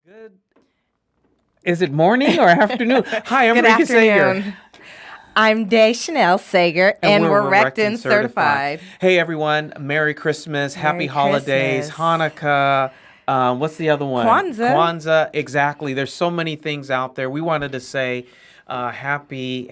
Good. Is it morning or afternoon? Hi, I'm Good Regas Sager, afternoon. I'm Deshanel Sager, and and we're we're Rectin Rectin certified. certified. Hey, everyone. Merry Christmas. Happy Merry holidays. Christmas. Hanukkah. What's the other one? Kwanzaa. Kwanzaa. Exactly. There's so many things out there. We wanted to say happy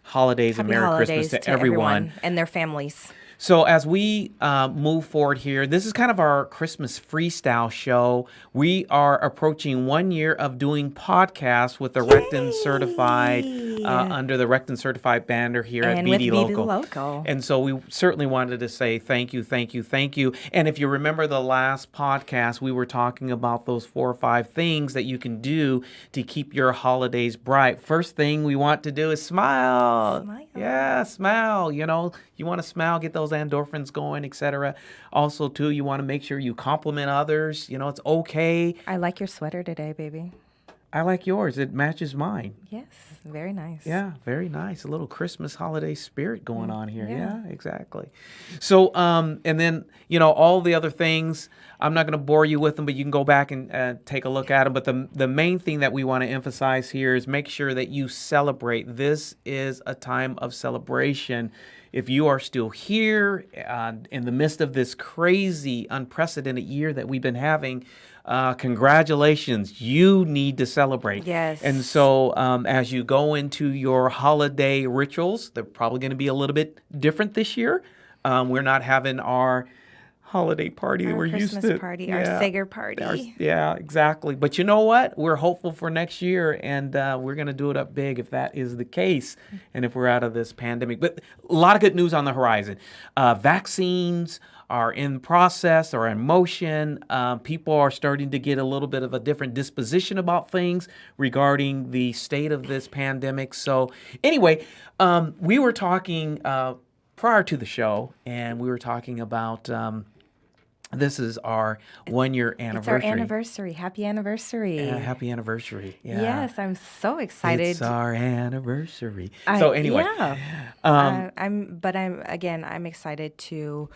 holidays and Happy Merry Christmas holidays to to everyone. everyone and their families. So as we move forward here, this is kind of our Christmas freestyle show. We are approaching 1 year of doing podcasts with the Rectin Certified Yay! under the Rectin Certified banner here at And with BD Be the Local. Local. And so we certainly wanted to say thank you, thank you, thank you. And if you remember the last podcast, we were talking about those 4 or 5 things that you can do to keep your holidays bright. First thing we want to do is smile. Smile. Yeah, smile. You want to smile, get those endorphins going, etc. Also, too, you want to make sure you compliment others. It's okay. I like your sweater today, baby. I like yours. It matches mine. Yes, very nice. Yeah, very nice. A little Christmas holiday spirit going on here. yeah. Yeah, exactly. So, and then, all the other things, I'm not going to bore you with them, but you can go back and take a look at them. But the main thing that we want to emphasize here is make sure that you celebrate. This is a time of celebration. If you are still here in the midst of this crazy, unprecedented year that we've been having, congratulations. You need to celebrate. Yes. And so as you go into your holiday rituals, they're probably going to be a little bit different this year. We're not having our holiday party that Our we're used Christmas to. party, our Sager party. Yeah, exactly. But you know what? We're hopeful for next year, and we're going to do it up big if that is the case, and if we're out of this pandemic. But a lot of good news on the horizon. Vaccines are in process or in motion. People are starting to get a little bit of a different disposition about things regarding the state of this pandemic. So anyway, we were talking prior to the show, and we were talking about this is our 1 year anniversary. It's our anniversary. Happy anniversary. Happy anniversary. Yeah. Yes, I'm so excited. It's our anniversary. So anyway, Yeah. I'm excited to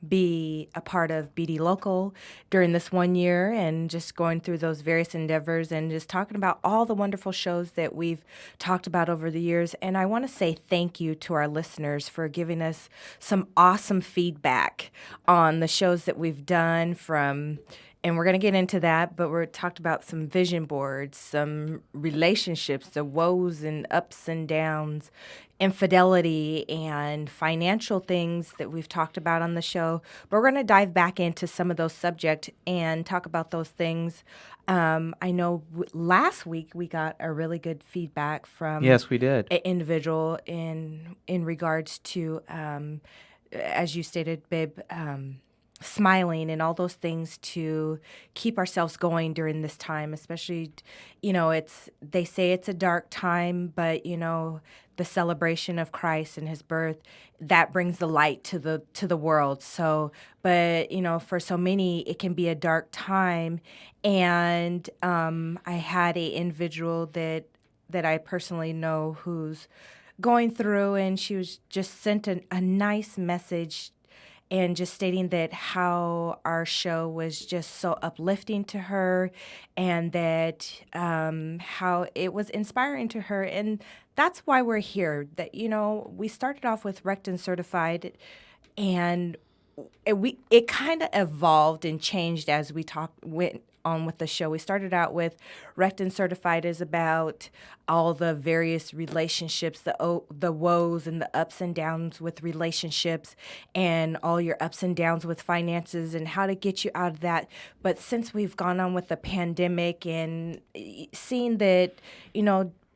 be a part of BD Local during this 1 year and just going through those various endeavors and just talking about all the wonderful shows that we've talked about over the years. And I want to say thank you to our listeners for giving us some awesome feedback on the shows that we've done and we're going to get into that, but we're talked about some vision boards, some relationships, the woes and ups and downs, infidelity and financial things that we've talked about on the show. But we're going to dive back into some of those subjects and talk about those things. I know last week we got a really good feedback from yes, we did. an individual in regards to, as you stated, babe, smiling and all those things to keep ourselves going during this time, especially, they say it's a dark time, but, the celebration of Christ and his birth, that brings the light to the world. So, but, for so many, it can be a dark time. And I had a individual that I personally know who's going through, and she was just sent a nice message and just stating that how our show was just so uplifting to her and that how it was inspiring to her. And that's why we're here. That, we started off with Rectin Certified, and it kind of evolved and changed as we went on with the show. We started out with Rectin Certified is about all the various relationships, the woes and the ups and downs with relationships, and all your ups and downs with finances and how to get you out of that. But since we've gone on with the pandemic and seen that,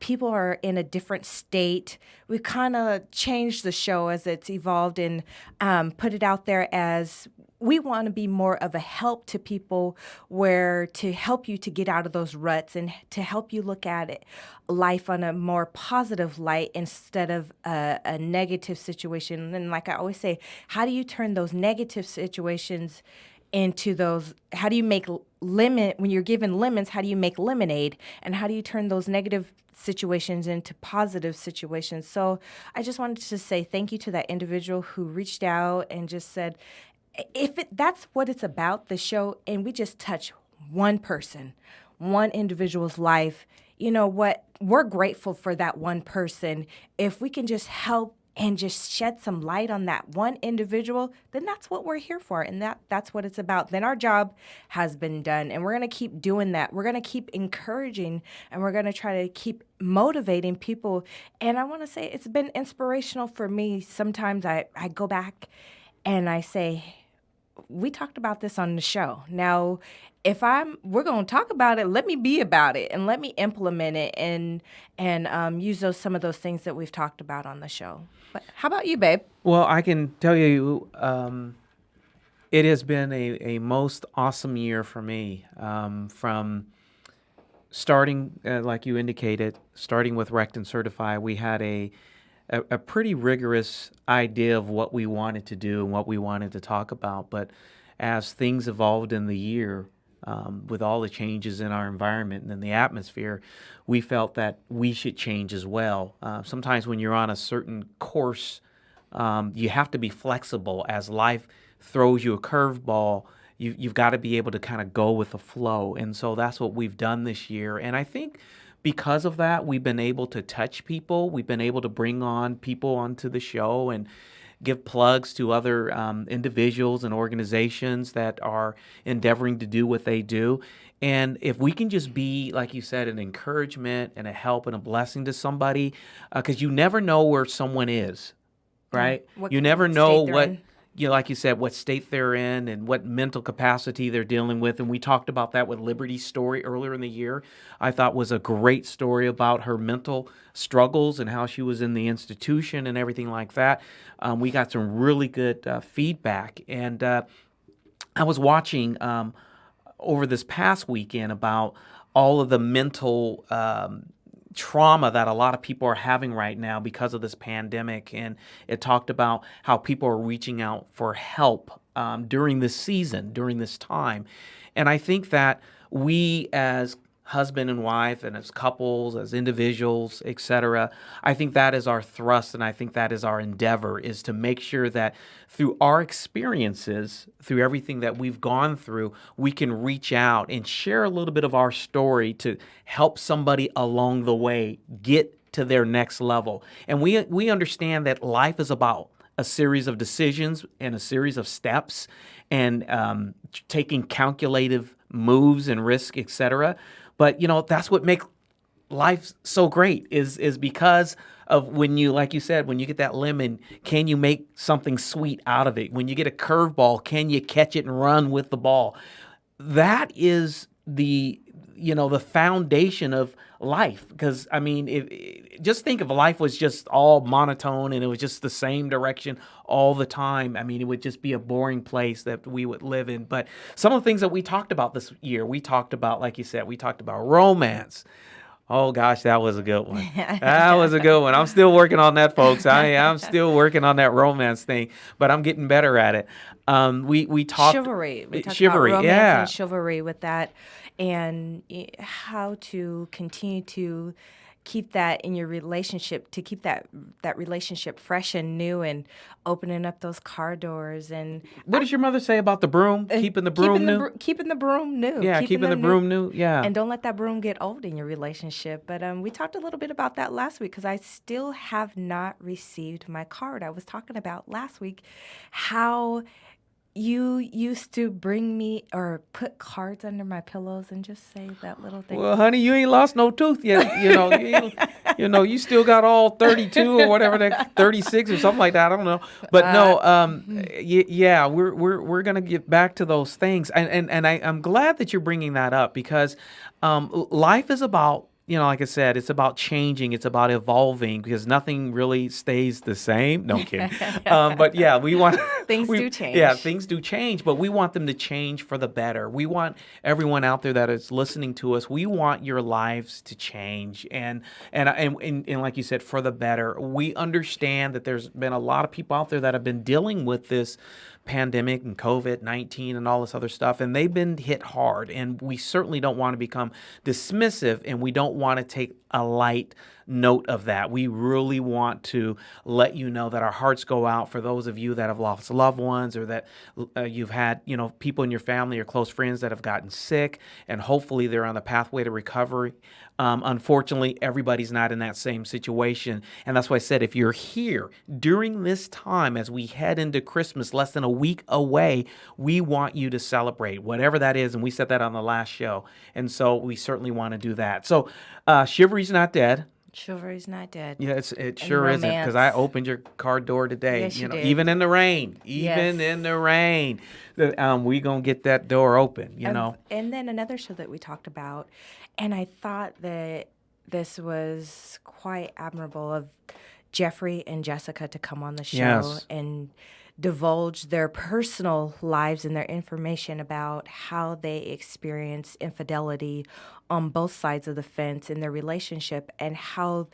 people are in a different state, we kind of changed the show as it's evolved and put it out there as we want to be more of a help to people, where to help you to get out of those ruts and to help you look at it, life on a more positive light instead of a negative situation. And like I always say, how do you turn those negative situations into those? How do you make when you're given lemons, how do you make lemonade? And how do you turn those negative situations into positive situations? So I just wanted to say thank you to that individual who reached out and just said, that's what it's about, the show, and we just touch one person, one individual's life, you know what? We're grateful for that one person. If we can just help and just shed some light on that one individual, then that's what we're here for. And that's what it's about. Then our job has been done. And we're going to keep doing that. We're going to keep encouraging and we're going to try to keep motivating people. And I want to say it's been inspirational for me. Sometimes I go back and I say, we talked about this on the show. Now, if we're going to talk about it, let me be about it and let me implement it and use some of those things that we've talked about on the show. But how about you, babe? Well, I can tell you, it has been a most awesome year for me. From starting, like you indicated, starting with Rect and Certify, we had a pretty rigorous idea of what we wanted to do and what we wanted to talk about. But as things evolved in the year, with all the changes in our environment and in the atmosphere, we felt that we should change as well. Sometimes when you're on a certain course, you have to be flexible. As life throws you a curveball, you've got to be able to kind of go with the flow. And so that's what we've done this year. And I think because of that, we've been able to touch people. We've been able to bring on people onto the show and give plugs to other individuals and organizations that are endeavoring to do what they do. And if we can just be, like you said, an encouragement and a help and a blessing to somebody, because you never know where someone is, right? You never know what, like you said, what state they're in and what mental capacity they're dealing with. And we talked about that with Liberty's story earlier in the year. I thought was a great story about her mental struggles and how she was in the institution and everything like that. We got some really good feedback. And I was watching over this past weekend about all of the mental trauma that a lot of people are having right now because of this pandemic. And it talked about how people are reaching out for help during this season, during this time. And I think that we as husband and wife and as couples, as individuals, etc., I think that is our thrust and I think that is our endeavor, is to make sure that through our experiences, through everything that we've gone through, we can reach out and share a little bit of our story to help somebody along the way get to their next level. And we understand that life is about a series of decisions and a series of steps and taking calculative moves and risk, etc. But, that's what makes life so great is because of when you, like you said, when you get that lemon, can you make something sweet out of it? When you get a curveball, can you catch it and run with the ball? That is the foundation of life. Because, just think if life was just all monotone and it was just the same direction all the time, it would just be a boring place that we would live in. But some of the things that we talked about this year, we talked about, like you said, we talked about romance. Oh, gosh, that was a good one. That was a good one. I'm still working on that, folks. I'm still working on that romance thing, but I'm getting better at it. We talked chivalry. We talked chivalry, about romance yeah. and chivalry with that, and how to continue to keep that in your relationship, to keep that relationship fresh and new, and opening up those car doors. And what does your mother say about the broom? Keeping the broom new? Keeping the broom new. Yeah, keeping the broom new. Yeah. And don't let that broom get old in your relationship. But we talked a little bit about that last week because I still have not received my card. I was talking about last week how you used to bring me or put cards under my pillows and just say that little thing. Well, honey, you ain't lost no tooth yet. You still got all 32 or whatever, that 36 or something like that. I don't know. But yeah, we're gonna get back to those things. And I'm glad that you're bringing that up because life is about, like I said, it's about changing. It's about evolving because nothing really stays the same. No, I'm kidding. But yeah, we want things do change. Yeah, things do change, but we want them to change for the better. We want everyone out there that is listening to us. We want your lives to change, and like you said, for the better. We understand that there's been a lot of people out there that have been dealing with this pandemic and COVID-19 and all this other stuff, and they've been hit hard. And we certainly don't want to become dismissive, and we don't want to take a light note of that. We really want to let you know that our hearts go out for those of you that have lost loved ones, or that you've had, people in your family or close friends that have gotten sick, and hopefully they're on the pathway to recovery. Unfortunately, everybody's not in that same situation. And that's why I said, if you're here during this time as we head into Christmas, less than a week away, we want you to celebrate, whatever that is. And we said that on the last show. And so we certainly want to do that. So Chivalry's not dead. Chivalry's not dead. Yeah, it And sure isn't, because I opened your car door today. Yes, you did. Even in the rain, Yes. we gonna get that door open. And then another show that we talked about, and I thought that this was quite admirable of Jeffrey and Jessica to come on the show Yes. and divulge their personal lives and their information about how they experience infidelity on both sides of the fence in their relationship, and how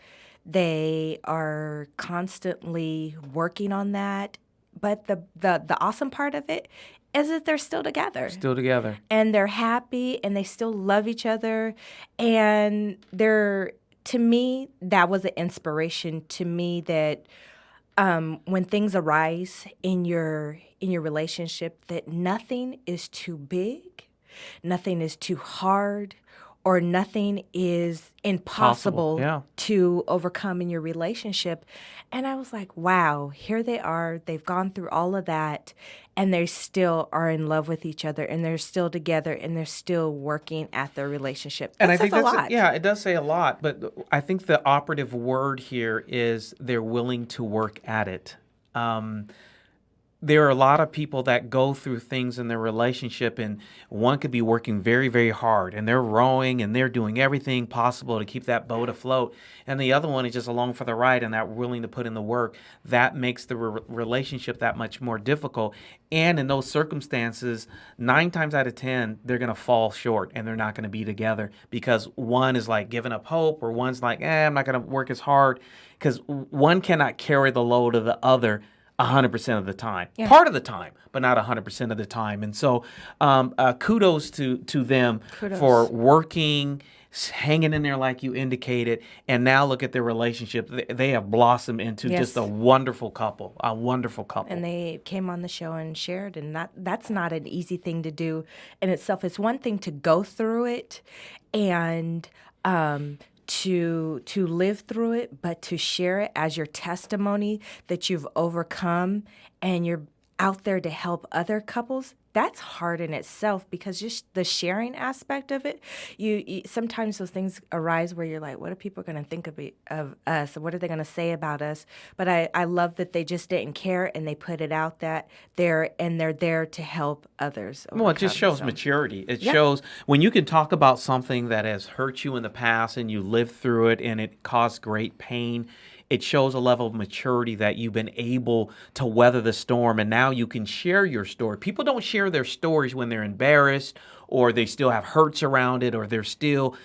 they are constantly working on that. But the awesome part of it is that they're still together. Still together. And they're happy, and they still love each other. And to me, that was an inspiration to me that when things arise in your relationship, that nothing is too big, nothing is too hard, or nothing is impossible Yeah. to overcome in your relationship. And I was like, wow, here they are. They've gone through all of that, and they still are in love with each other, and they're still together, and they're still working at their relationship. That And I says think a that's lot. yeah, it does say a lot. But I think the operative word here is they're willing to work at it. There are a lot of people that go through things in their relationship, and one could be working very, very hard, and they're rowing and they're doing everything possible to keep that boat afloat. And the other one is just along for the ride and not willing to put in the work. That makes the relationship that much more difficult. And in those circumstances, 9 times out of 10, they're going to fall short and they're not going to be together, because one is like giving up hope, or one's like, I'm not going to work as hard, because one cannot carry the load of the other 100% of the time, part of the time, but not 100% of the time. And so kudos to them for working, hanging in there like you indicated, and now look at their relationship. They have blossomed into just a wonderful couple, And they came on the show and shared, and that's not an easy thing to do in itself. It's one thing to go through it and to live through it, but to share it as your testimony that you've overcome, and you're out there to help other couples. That's hard in itself, because just the sharing aspect of it, you sometimes those things arise where you're like, what are people going to think of us? What are they going to say about us? But I love that they just didn't care, and they put it out that they're there to help others. Well, it just shows maturity. It shows when you can talk about something that has hurt you in the past and you lived through it and it caused great pain. It shows a level of maturity that you've been able to weather the storm, and now you can share your story. People don't share their stories when they're embarrassed, or they still have hurts around it, or they're still,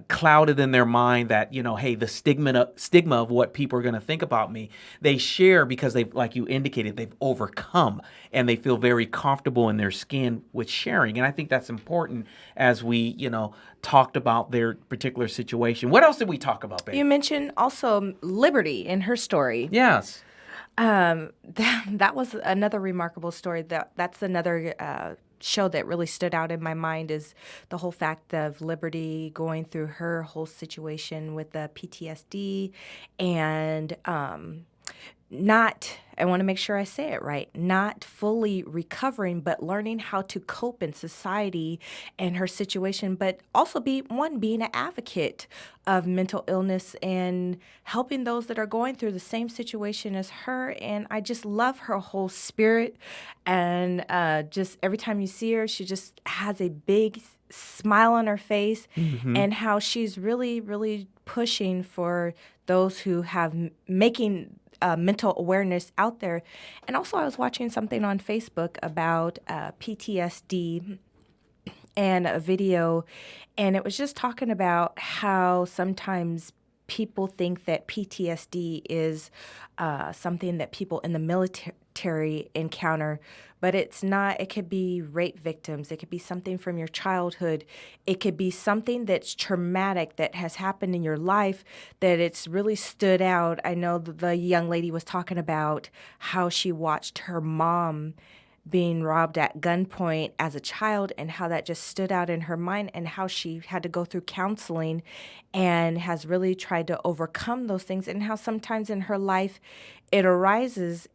clouded in their mind that, hey, the stigma of what people are going to think about me. They share because they've, like you indicated, they've overcome, and they feel very comfortable in their skin with sharing. And I think that's important as we, talked about their particular situation. What else did we talk about, babe? You mentioned also Liberty in her story. Yes. That was another remarkable story. That's another show that really stood out in my mind, is the whole fact of Liberty going through her whole situation with the PTSD, and I want to make sure I say it right, not fully recovering, but learning how to cope in society and her situation, but also being an advocate of mental illness and helping those that are going through the same situation as her. And I just love her whole spirit. And just every time you see her, she just has a big smile on her face, and how she's really, really pushing for those who have making mental awareness out there. And also, I was watching something on Facebook about PTSD and a video, and it was just talking about how sometimes people think that PTSD is something that people in the solitary encounter, but it's not. It could be rape victims. It could be something from your childhood. It could be something that's traumatic that has happened in your life that it's really stood out. I know the young lady was talking about how she watched her mom being robbed at gunpoint as a child and how that just stood out in her mind and how she had to go through counseling and has really tried to overcome those things and how sometimes in her life it arises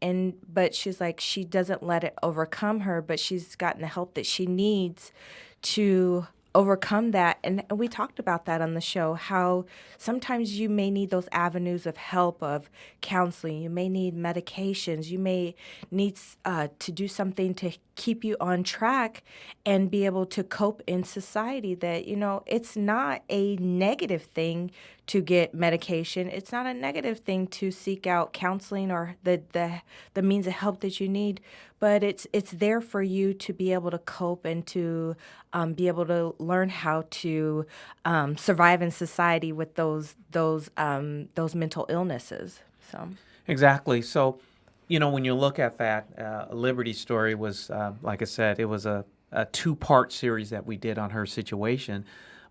but she's like she doesn't let it overcome her, but she's gotten the help that she needs to overcome that. And we talked about that on the show, how sometimes you may need those avenues of help, of counseling. You may need medications. You may need to do something to keep you on track and be able to cope in society. That, it's not a negative thing to get medication. It's not a negative thing to seek out counseling or the means of help that you need, but it's there for you to be able to cope and to be able to learn how to survive in society with those mental illnesses. So Exactly. So, when you look at that, Liberty's story was, like I said, it was a two-part series that we did on her situation,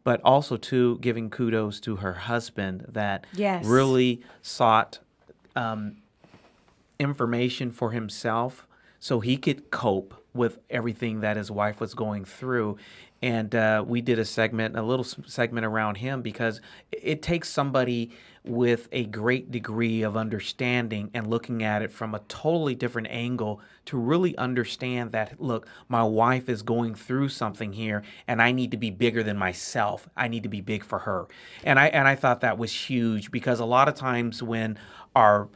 but also too giving kudos to her husband that yes, really sought information for himself so he could cope with everything that his wife was going through. And we did a little segment around him because it takes somebody with a great degree of understanding and looking at it from a totally different angle to really understand that, look, my wife is going through something here and I need to be bigger than myself. I need to be big for her. And I thought that was huge because a lot of times when our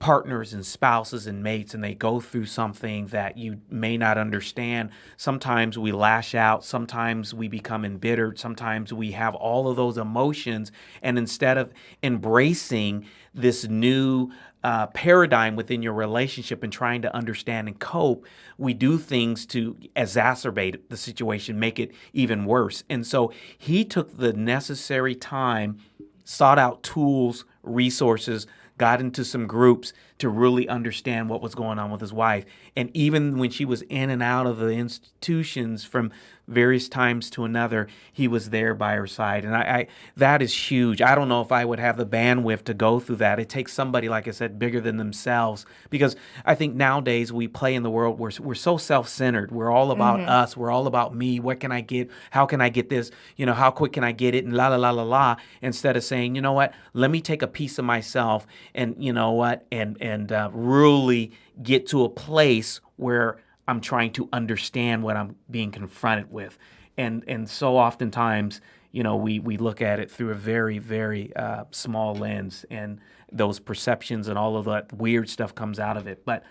partners and spouses and mates and they go through something that you may not understand, sometimes we lash out, sometimes we become embittered, sometimes we have all of those emotions, and instead of embracing this new paradigm within your relationship and trying to understand and cope, we do things to exacerbate the situation, make it even worse. And so he took the necessary time, sought out tools, resources, got into some groups to really understand what was going on with his wife. And even when she was in and out of the institutions from various times to another, he was there by her side. And I that is huge. I don't know if I would have the bandwidth to go through that. It takes somebody, like I said, bigger than themselves, because I think nowadays we play in the world where we're so self-centered. We're all about us. We're all about me. What can I get? How can I get this? How quick can I get it? And la, la, la, la, la. Instead of saying, you know what, let me take a piece of myself and really get to a place where I'm trying to understand what I'm being confronted with. And so oftentimes, we look at it through a very, very small lens, and those perceptions and all of that weird stuff comes out of it. But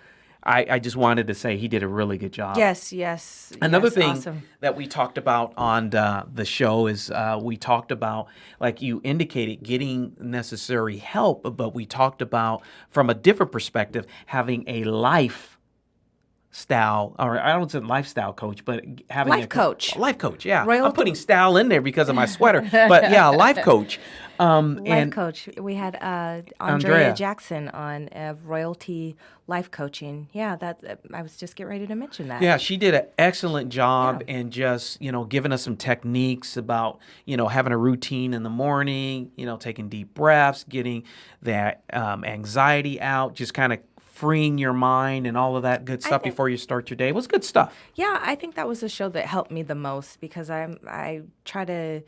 I just wanted to say he did a really good job. Yes. Another thing awesome. that we talked about on the show is we talked about, like you indicated, getting necessary help, but we talked about, from a different perspective, having a lifestyle, or I don't say lifestyle coach, but having Life coach. Life coach, yeah. Royal I'm putting style in there because of my sweater, but yeah, life coach. Life coach. We had Andrea Jackson on Royalty Life Coaching. Yeah, I was just getting ready to mention that. Yeah, she did an excellent job in just, giving us some techniques about, having a routine in the morning, taking deep breaths, getting that anxiety out, just kind of freeing your mind and all of that good stuff before you start your day. It was good stuff. Yeah, I think that was the show that helped me the most because I try to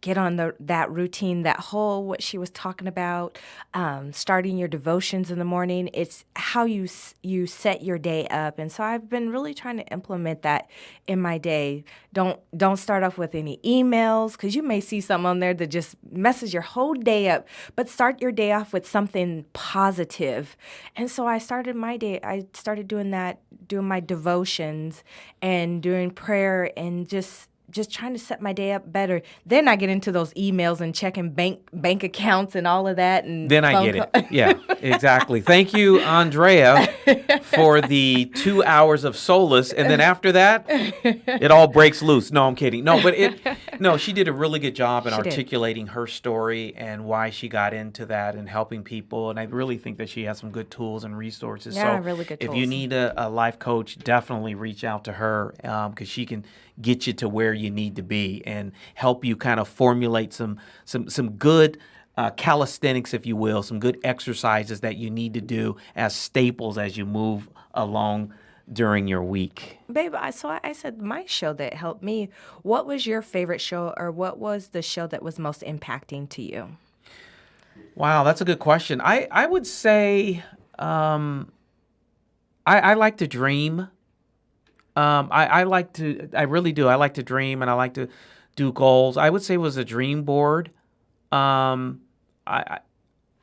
get on that routine, that whole, what she was talking about, starting your devotions in the morning. It's how you set your day up. And so I've been really trying to implement that in my day. Don't start off with any emails, because you may see something on there that just messes your whole day up. But start your day off with something positive. And so I started my day, I started doing that, doing my devotions and doing prayer and just trying to set my day up better. Then I get into those emails and checking bank accounts and all of that. And then I get it. Yeah, exactly. Thank you, Andrea, for the 2 hours of solace. And then after that, it all breaks loose. No, I'm kidding. No, but No, she did a really good job in She did. articulating her story and why she got into that and helping people. And I really think that she has some good tools and resources. Yeah, So really good if you tools. need a life coach, definitely reach out to her because she can get you to where you need to be and help you kind of formulate some good calisthenics, if you will, some good exercises that you need to do as staples as you move along during your week. Babe, I said my show that helped me. What was your favorite show, or what was the show that was most impacting to you? Wow, that's a good question. I would say I like to dream. I like to, I really do. I like to dream and I like to do goals. I would say it was a dream board. Um, I,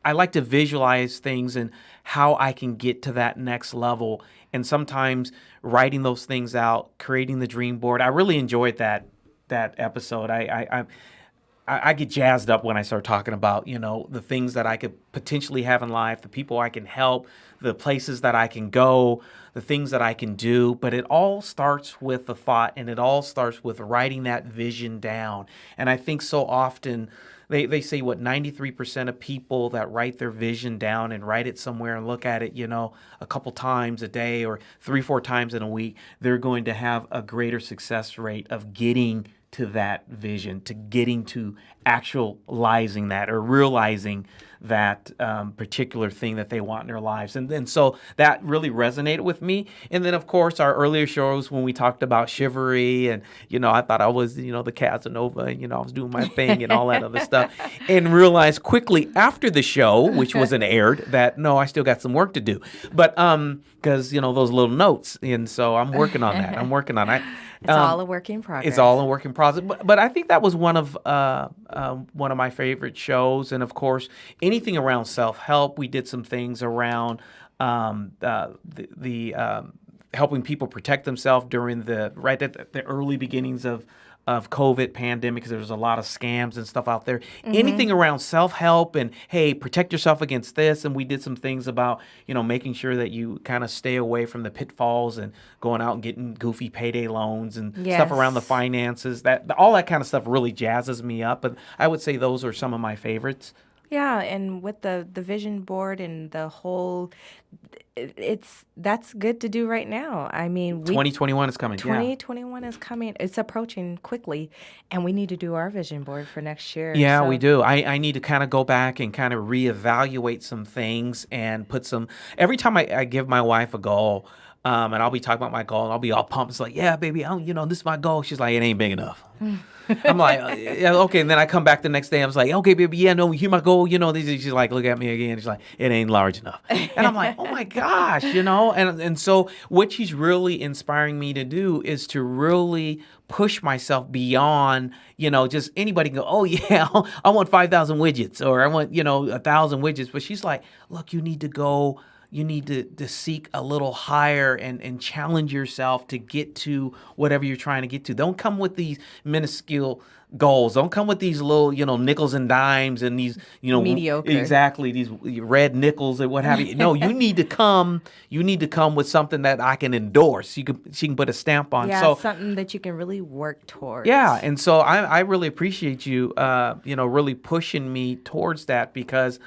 I like to visualize things and how I can get to that next level. And sometimes writing those things out, creating the dream board. I really enjoyed that episode. I get jazzed up when I start talking about, the things that I could potentially have in life, the people I can help, the places that I can go, the things that I can do. But it all starts with a thought, and it all starts with writing that vision down. And I think so often they say 93% of people that write their vision down and write it somewhere and look at it, a couple times a day or 3-4 times in a week, they're going to have a greater success rate of getting to that vision, to getting to actualizing that or realizing that particular thing that they want in their lives. And so that really resonated with me. And then, of course, our earlier shows when we talked about chivalry and, I thought I was, the Casanova and, I was doing my thing and all that other stuff, and realized quickly after the show, which wasn't aired, that no, I still got some work to do. But because, those little notes. And so I'm working on that. It's all a work in progress. It's all a work in progress. But I think that was one of my favorite shows. And of course, anything around self-help. We did some things around helping people protect themselves during the early beginnings of COVID pandemic, because there was a lot of scams and stuff out there. Anything around self-help and, hey, protect yourself against this. And we did some things about, making sure that you kind of stay away from the pitfalls and going out and getting goofy payday loans and stuff around the finances. All that kind of stuff really jazzes me up. But I would say those are some of my favorites. Yeah, and with the vision board and the whole, that's good to do right now. I mean, 2021 is coming. 2021 is coming. It's approaching quickly, and we need to do our vision board for next year. Yeah, So, we do. I need to kind of go back and kind of reevaluate some things and put some. Every time I give my wife a goal, and I'll be talking about my goal, and I'll be all pumped. It's like, yeah, baby, this is my goal. She's like, it ain't big enough. I'm like, yeah, okay. And then I come back the next day. I was like, okay, baby, yeah, no, here's my goal. She's like, look at me again. She's like, it ain't large enough. And I'm like, oh my gosh, And so what she's really inspiring me to do is to really push myself beyond, just anybody can go, oh yeah, I want 5,000 widgets or I want, 1,000 widgets. But she's like, look, you need to go. You need to seek a little higher and challenge yourself to get to whatever you're trying to get to. Don't come with these minuscule goals. Don't come with these little, nickels and dimes and these, Mediocre. Exactly, these red nickels and what have you. No, you need to come with something that I can endorse. She can put a stamp on. yeah, So something that you can really work towards. yeah, and so I really appreciate you, really pushing me towards that because,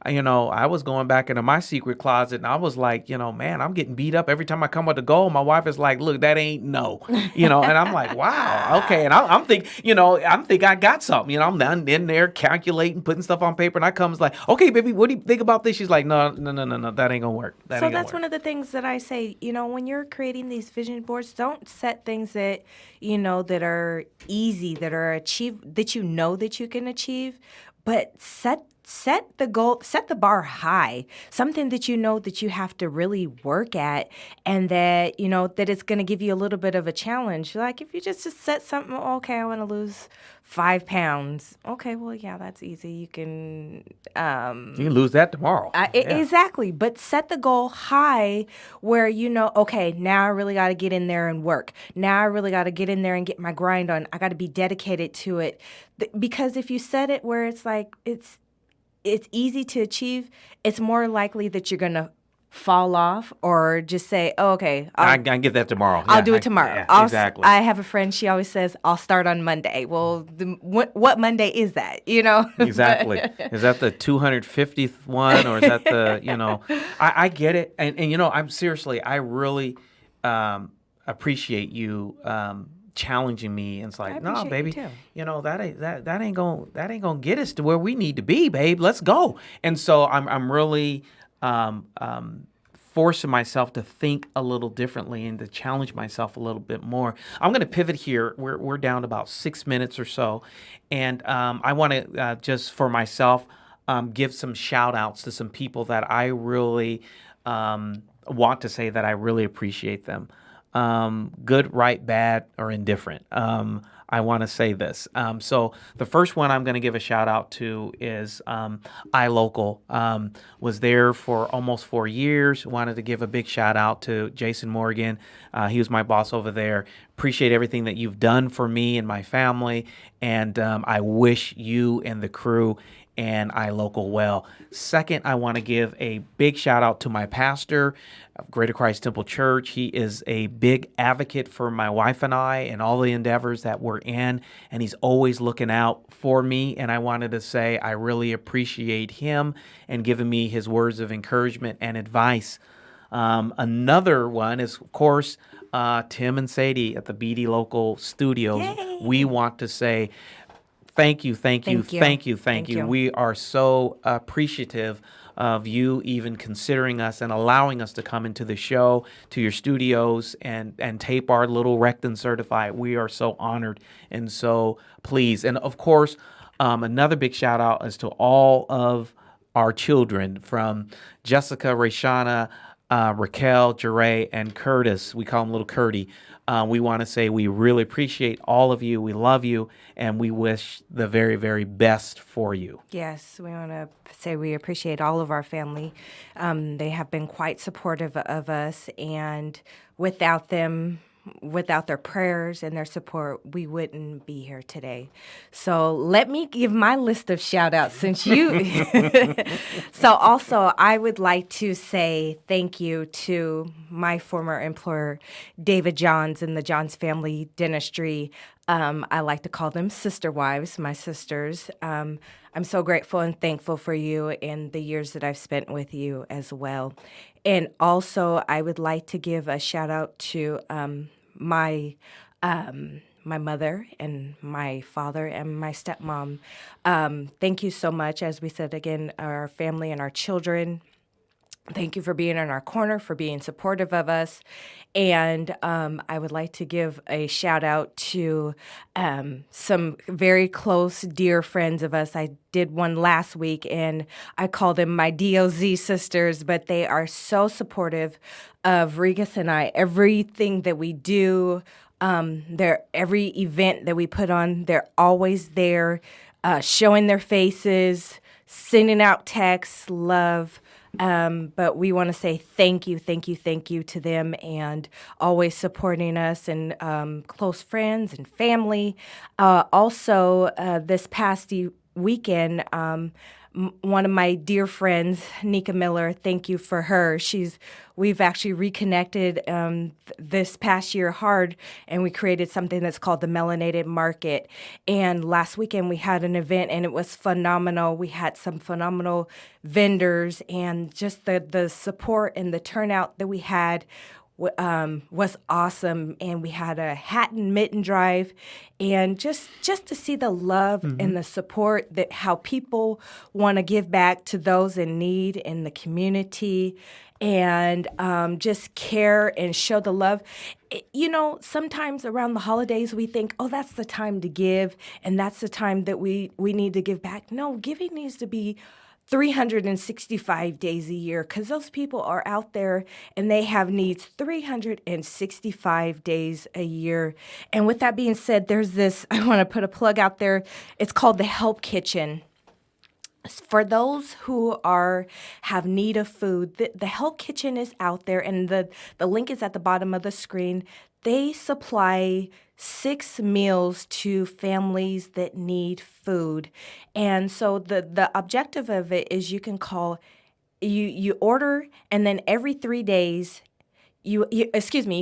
I was going back into my secret closet and I was like, man, I'm getting beat up every time I come with a goal. My wife is like, look, that ain't no, and I'm like, wow, okay. And I'm thinking I got something, I'm down in there calculating, putting stuff on paper. And I comes like, okay, baby, what do you think about this? She's like, no, that ain't gonna work. So that's one of the things that I say, when you're creating these vision boards, don't set things that, that are easy, that are achieved, that that you can achieve, but set the goal, set the bar high, something that that you have to really work at, and that, that it's going to give you a little bit of a challenge. Like if you just set something, okay, I want to lose 5 pounds. Okay, well, yeah, that's easy. You can lose that tomorrow. Exactly. But set the goal high where, okay, now I really got to get in there and work. Now I really got to get in there and get my grind on. I got to be dedicated to it. Because if you set it where it's like, it's easy to achieve, it's more likely that you're going to fall off or just say, oh, okay, I can get that tomorrow. I'll Yeah, do it tomorrow. yeah, exactly. I have a friend, she always says, I'll start on Monday. Well, what Monday is that, you know? Exactly. Is that the 250th one, or is that the, I get it. And I'm seriously, I really appreciate you challenging me. And it's I like, no, appreciate you baby, too. that ain't gonna get us to where we need to be, babe. Let's go. And so I'm really forcing myself to think a little differently and to challenge myself a little bit more. I'm going to pivot here. We're down to about 6 minutes or so, and I want to just for myself give some shout outs to some people that I really want to say that I really appreciate them. Good, right, bad, or indifferent. I want to say this. So the first one I'm going to give a shout out to is iLocal. Was there for almost 4 years. Wanted to give a big shout out to Jason Morgan. He was my boss over there. Appreciate everything that you've done for me and my family. And I wish you and the crew and iLocal well. Second, I want to give a big shout out to my pastor of Greater Christ Temple Church. He is a big advocate for my wife and I and all the endeavors that we're in, and he's always looking out for me. And I wanted to say I really appreciate him and giving me his words of encouragement and advice. Another one is, of course, Tim and Sadie at the BD Local Studios. Yay! We want to say thank you. We are so appreciative of you even considering us and allowing us to come into the show, to your studios, and tape our little Rect and Certified. We are so honored and so pleased. And of course, another big shout out is to all of our children, from Jessica, Rayshana, Raquel, Jeray, and Curtis. We call him Little Curdy. We want to say we really appreciate all of you. We love you, and we wish the very, very best for you. Yes, we want to say we appreciate all of our family. They have been quite supportive of us, and without them, without their prayers and their support, we wouldn't be here today. So let me give my list of shout outs since you. So also, I would like to say thank you to my former employer, David Johns, and the Johns Family Dentistry. I like to call them sister wives, my sisters. I'm so grateful and thankful for you and the years that I've spent with you as well. And also, I would like to give a shout out to my mother and my father and my stepmom. Thank you so much. As we said again, our family and our children. Thank you for being in our corner, for being supportive of us. And I would like to give a shout out to some very close, dear friends of us. I did one last week, and I call them my DOZ sisters, but they are so supportive of Regas and I. Everything that we do, every event that we put on, they're always there, showing their faces, sending out texts, love. But we want to say thank you to them, and always supporting us, and close friends and family. Also, this past weekend, one of my dear friends, Nika Miller, thank you for her. We've actually reconnected this past year hard, and we created something that's called the Melanated Market. And last weekend we had an event, and it was phenomenal. We had some phenomenal vendors, and just the support and the turnout that we had was awesome. And we had a hat and mitten drive, and just to see the love and the support, that how people want to give back to those in need in the community, and just care and show the love. Sometimes around the holidays we think, oh, that's the time to give, and that's the time that we need to give back. No, giving needs to be 365 days a year, because those people are out there and they have needs 365 days a year. And with that being said, there's this, I want to put a plug out there. It's called the Help Kitchen. For those who have need of food, the Help Kitchen is out there, and the link is at the bottom of the screen. They supply 6 meals to families that need food. And so the objective of it is you can call you order, and then every 3 days, you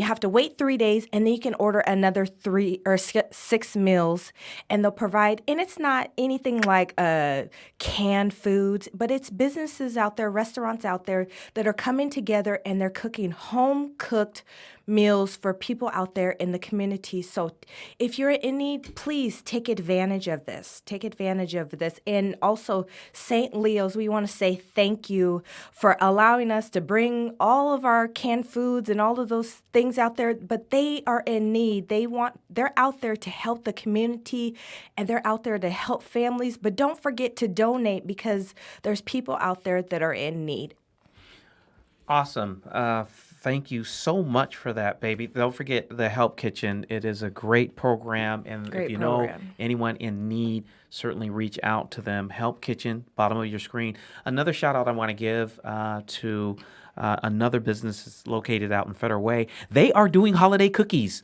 have to wait 3 days, and then you can order another 6 meals, and they'll provide. And it's not anything like canned foods, but it's businesses out there, restaurants out there that are coming together, and they're cooking home cooked meals for people out there in the community. So if you're in need, please take advantage of this. Take advantage of this. And also, St. Leo's, we want to say thank you for allowing us to bring all of our canned foods and all of those things out there, but they are in need. They're out there to help the community, and they're out there to help families, but don't forget to donate, because there's people out there that are in need. Awesome. Thank you so much for that, baby. Don't forget the Help Kitchen. It is a great program. And if you know anyone in need, certainly reach out to them. Help Kitchen, bottom of your screen. Another shout out I want to give to another business that's located out in Federal Way. They are doing holiday cookies.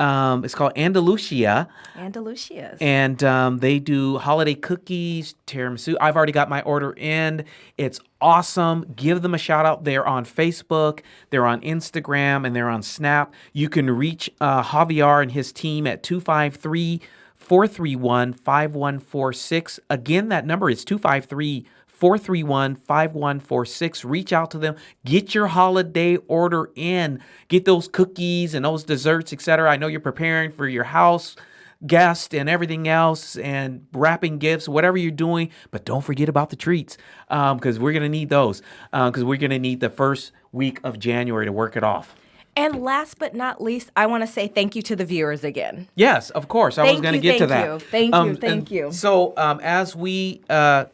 It's called Andalusia. Andalusia's. And they do holiday cookies, tiramisu. I've already got my order in. It's awesome. Give them a shout out. They're on Facebook, they're on Instagram, and they're on Snap. You can reach Javier and his team at 253-431-5146. Again, that number is 253-431-5146. Reach out to them. Get your holiday order in. Get those cookies and those desserts, etc. I know you're preparing for your house guest and everything else, and wrapping gifts, whatever you're doing. But don't forget about the treats, because we're going to need those, because we're going to need the first week of January to work it off. And last but not least, I want to say thank you to the viewers again. Yes, of course. I was going to get to that. Thank you. So as we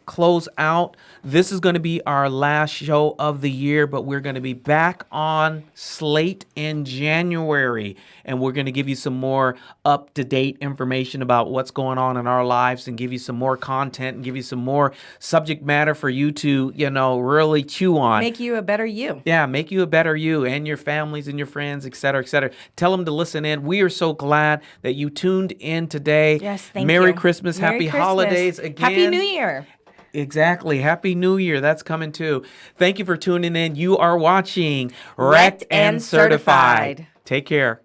close out, this is going to be our last show of the year, but we're going to be back on slate in January, and we're going to give you some more up-to-date information about what's going on in our lives, and give you some more content, and give you some more subject matter for you to, really chew on. Make you a better you. Yeah, make you a better you, and your families and your friends, et cetera, et cetera. Tell them to listen in. We are so glad that you tuned in today. Yes, thank you. Merry Christmas. Happy holidays again. Happy New Year. Exactly. Happy New Year. That's coming too. Thank you for tuning in. You are watching Wrecked and Certified. Take care.